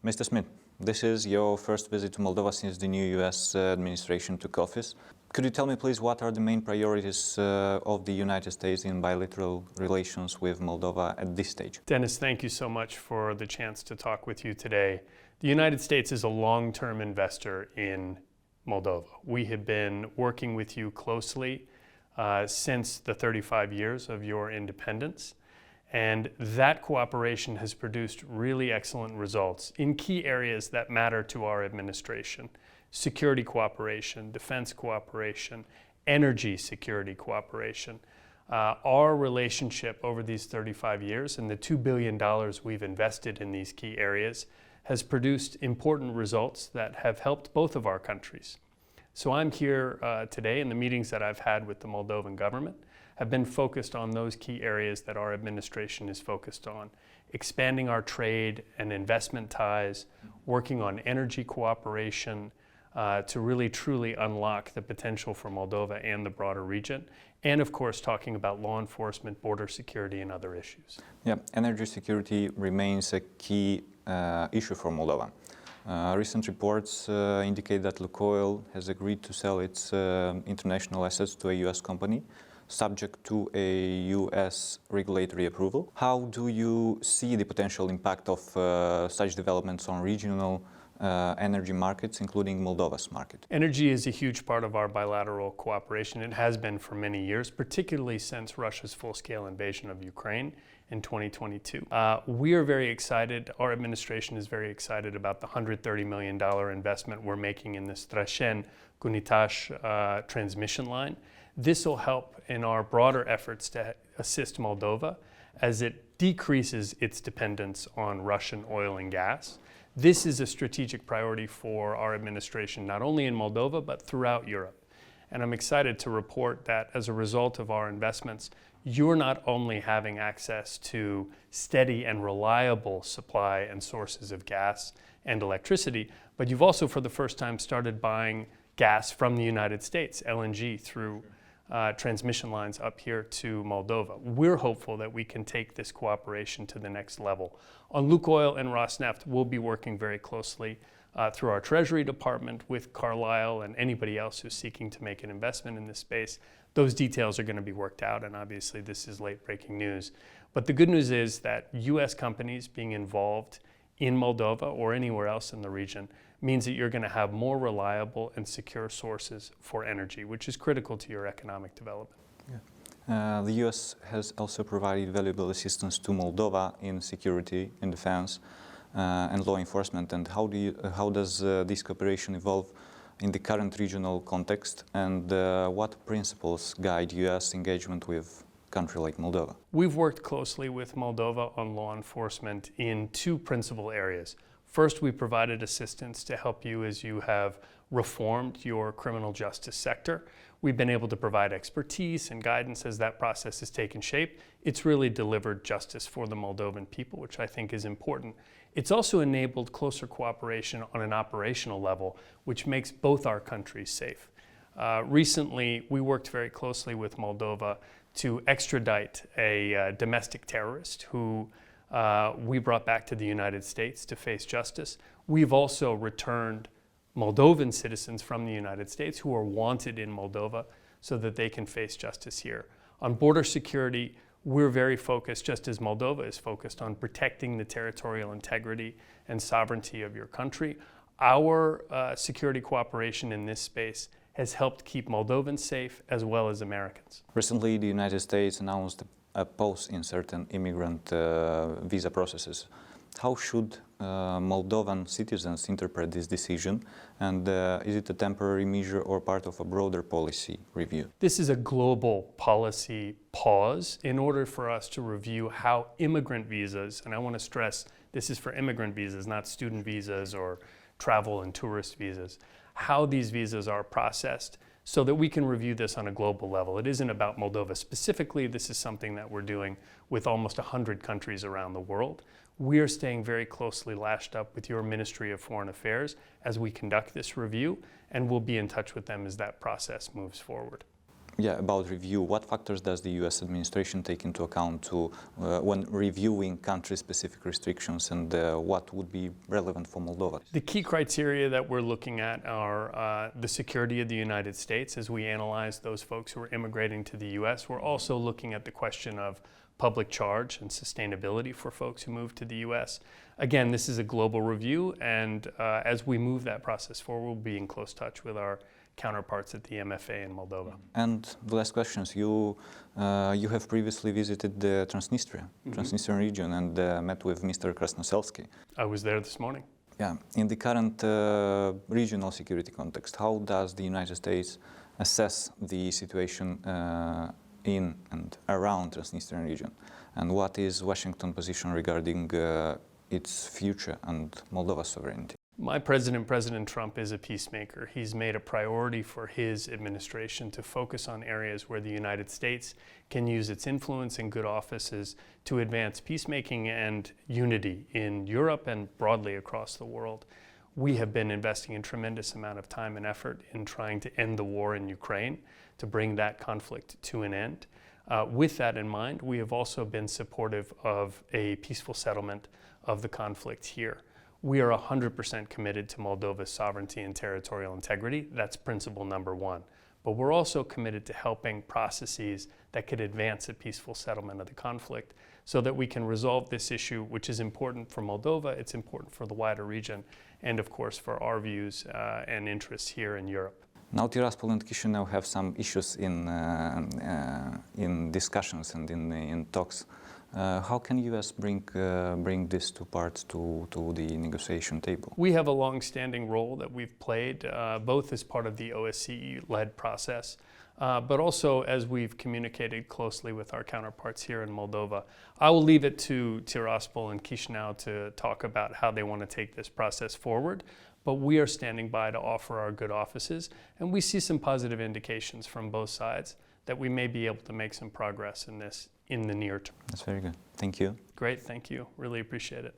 Mr. Smith, this is your first visit to Moldova since the new U.S. administration took office. Could you tell me, please, what are the main priorities of the United States in bilateral relations with Moldova at this stage? Dennis, thank you so much for the chance to talk with you today. The United States is a long-term investor in Moldova. We have been working with you closely since the 35 years of your independence. And that cooperation has produced really excellent results in key areas that matter to our administration: security cooperation, defense cooperation, energy security cooperation. Our relationship over these 35 years and the $2 billion we've invested in these key areas has produced important results that have helped both of our countries. So I'm here today, and the meetings that I've had with the Moldovan government have been focused on those key areas that our administration is focused on: expanding our trade and investment ties, working on energy cooperation to really truly unlock the potential for Moldova and the broader region, and of course talking about law enforcement, border security, and other issues. Yeah, energy security remains a key issue for Moldova. Recent reports indicate that Lukoil has agreed to sell its international assets to a U.S. company, subject to a U.S. regulatory approval. How do you see the potential impact of such developments on regional energy markets, including Moldova's market? Energy is a huge part of our bilateral cooperation. It has been for many years, particularly since Russia's full-scale invasion of Ukraine in 2022. We are very excited, our administration is very excited about the $130 million investment we're making in the Strashen Gunitash transmission line. This will help in our broader efforts to assist Moldova as it decreases its dependence on Russian oil and gas. This is a strategic priority for our administration, not only in Moldova, but throughout Europe. And I'm excited to report that as a result of our investments, you're not only having access to steady and reliable supply and sources of gas and electricity, but you've also for the first time started buying gas from the United States, LNG, through transmission lines up here to Moldova. We're hopeful that we can take this cooperation to the next level. On Lukoil and Rosneft, we'll be working very closely through our Treasury Department with Carlyle and anybody else who's seeking to make an investment in this space. Those details are going to be worked out, and obviously this is late breaking news. But the good news is that U.S. companies being involved in Moldova or anywhere else in the region means that you're going to have more reliable and secure sources for energy, which is critical to your economic development. Yeah. The U.S. has also provided valuable assistance to Moldova in security, in defense, and law enforcement. And how does this cooperation evolve in the current regional context, and what principles guide U.S. engagement with a country like Moldova? We've worked closely with Moldova on law enforcement in two principal areas. First, we provided assistance to help you as you have reformed your criminal justice sector. We've been able to provide expertise and guidance as that process has taken shape. It's really delivered justice for the Moldovan people, which I think is important. It's also enabled closer cooperation on an operational level, which makes both our countries safe. Recently, we worked very closely with Moldova to extradite a domestic terrorist who we brought back to the United States to face justice. We've also returned Moldovan citizens from the United States who are wanted in Moldova so that they can face justice here. On border security, we're very focused, just as Moldova is focused, on protecting the territorial integrity and sovereignty of your country. Our security cooperation in this space has helped keep Moldovans safe as well as Americans. Recently, the United States announced a pause in certain immigrant visa processes. How should Moldovan citizens interpret this decision, and is it a temporary measure or part of a broader policy review? This is a global policy pause in order for us to review how immigrant visas, and I want to stress this is for immigrant visas, not student visas or travel and tourist visas, how these visas are processed so that we can review this on a global level. It isn't about Moldova specifically. This is something that we're doing with almost 100 countries around the world. We are staying very closely lashed up with your Ministry of Foreign Affairs as we conduct this review, and we'll be in touch with them as that process moves forward. Yeah, about review, what factors does the US administration take into account when reviewing country-specific restrictions, and what would be relevant for Moldova? The key criteria that we're looking at are the security of the United States as we analyze those folks who are immigrating to the US. We're also looking at the question of public charge and sustainability for folks who move to the US. Again, this is a global review, and as we move that process forward, we'll be in close touch with our counterparts at the MFA in Moldova. And the last questions, you have previously visited the Transnistria, Transnistrian region, and met with Mr. Krasnoselsky. I was there this morning. Yeah, in the current regional security context, how does the United States assess the situation in and around Transnistrian region? And what is Washington's position regarding its future and Moldova's sovereignty? My president, President Trump, is a peacemaker. He's made a priority for his administration to focus on areas where the United States can use its influence and good offices to advance peacemaking and unity in Europe and broadly across the world. We have been investing a tremendous amount of time and effort in trying to end the war in Ukraine, to bring that conflict to an end. With that in mind, we have also been supportive of a peaceful settlement of the conflict here. We are 100% committed to Moldova's sovereignty and territorial integrity. That's principle number one. But we're also committed to helping processes that could advance a peaceful settlement of the conflict so that we can resolve this issue, which is important for Moldova, it's important for the wider region, and of course for our views and interests here in Europe. Now Tiraspol and Chișinău have some issues in discussions and in talks. How can US bring these two parts to the negotiation table? We have a long-standing role that we've played, both as part of the OSCE-led process, but also as we've communicated closely with our counterparts here in Moldova. I will leave it to Tiraspol and Chișinău to talk about how they want to take this process forward, but we are standing by to offer our good offices, and we see some positive indications from both sides that we may be able to make some progress in this in the near term. That's very good. Thank you. Great, thank you. Really appreciate it.